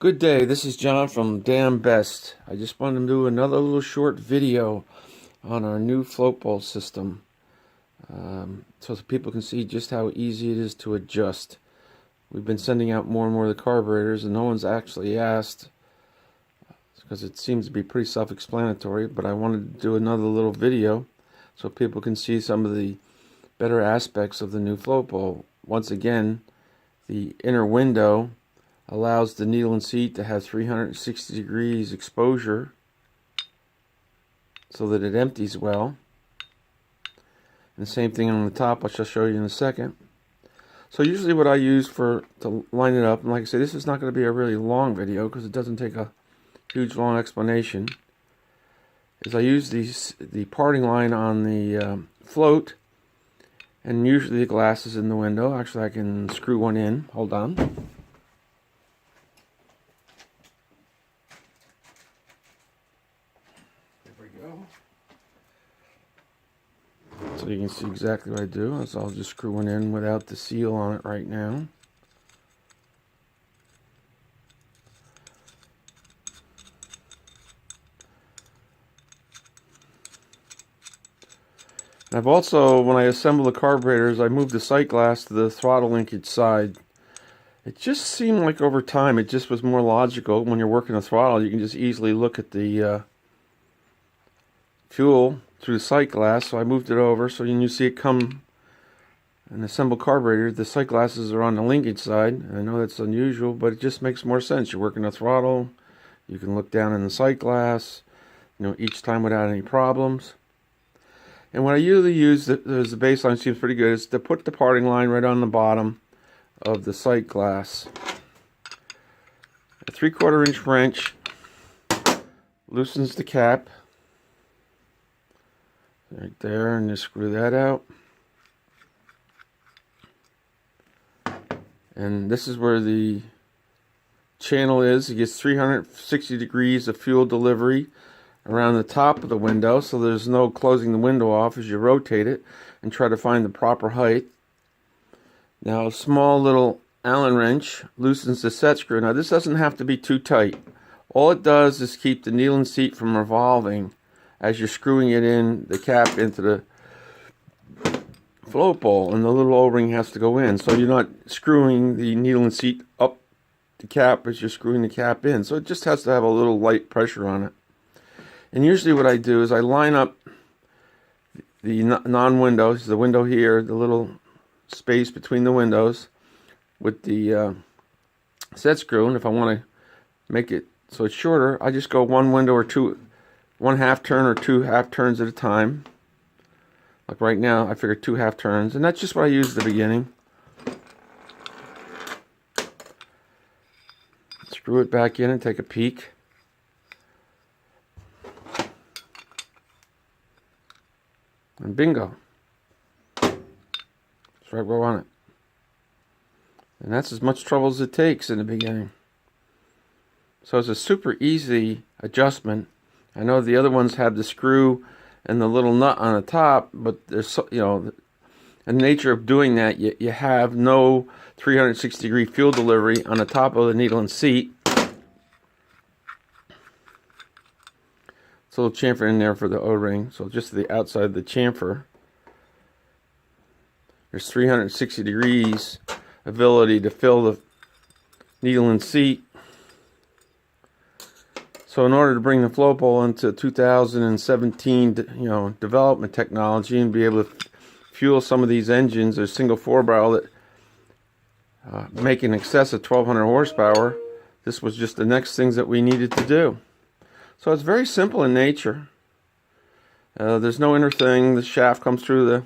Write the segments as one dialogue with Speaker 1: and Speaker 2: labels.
Speaker 1: Good day, this is John from Dambest. I just wanted to do another little short video on our new float bolt system so that people can see just how easy it is to adjust. We've been sending out more and more of the carburetors and no one's actually asked because it seems to be pretty self-explanatory, but I wanted to do another little video so people can see some of the better aspects of the new float bolt. Once again, the inner window allows the needle and seat to have 360 degrees exposure so that it empties well. And the same thing on the top, which I'll show you in a second. So usually what I use to line it up, and like I say, this is not going to be a really long video because it doesn't take a huge long explanation, is I use the parting line on the float, and usually the glass is in the window. Actually, I can screw one in. Hold on. So you can see exactly what I do. So I'll just screw one in without the seal on it right now. And I've also, when I assemble the carburetors, I moved the sight glass to the throttle linkage side. It just seemed like over time it just was more logical. When you're working the throttle, you can just easily look at the fuel through the sight glass, so I moved it over. So when you see it come an assembled carburetor, the sight glasses are on the linkage side. I know that's unusual, but it just makes more sense. You're working the throttle, you can look down in the sight glass, each time without any problems. And what I usually use, as the baseline seems pretty good, is to put the parting line right on the bottom of the sight glass. A 3/4 inch wrench loosens the cap right there, and just screw that out. And this is where the channel is. It gets 360 degrees of fuel delivery around the top of the window, so there's no closing the window off as you rotate it and try to find the proper height. Now a small little Allen wrench loosens the set screw. Now this doesn't have to be too tight. All it does is keep the needle and seat from revolving as you're screwing it in, the cap into the float bolt, and the little O-ring has to go in. So you're not screwing the needle and seat up the cap as you're screwing the cap in. So it just has to have a little light pressure on it. And usually what I do is I line up the non-windows, the window here, the little space between the windows, with the set screw. And if I want to make it so it's shorter, I just go one window or two, one half turn or two half turns at a time. Like right now, I figure 2 half turns, and that's just what I use at the beginning. Screw it back in and take a peek. And bingo. It's right where I want it. And that's as much trouble as it takes in the beginning. So it's a super easy adjustment. I know the other ones have the screw and the little nut on the top, but there's, the nature of doing that, you have no 360 degree fuel delivery on the top of the needle and seat. It's a little chamfer in there for the O-ring, so just the outside of the chamfer. There's 360 degrees ability to fill the needle and seat. So in order to bring the float bolt into 2017, development technology and be able to fuel some of these engines, there's single 4-barrel that make in excess of 1,200 horsepower. This was just the next things that we needed to do. So it's very simple in nature. There's no inner thing. The shaft comes through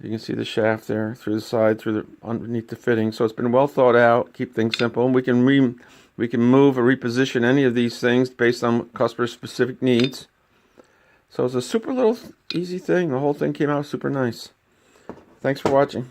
Speaker 1: you can see the shaft there, through the side, underneath the fitting. So it's been well thought out. Keep things simple. And we can move or reposition any of these things based on customer specific needs. So it's a super little easy thing. The whole thing came out super nice. Thanks for watching.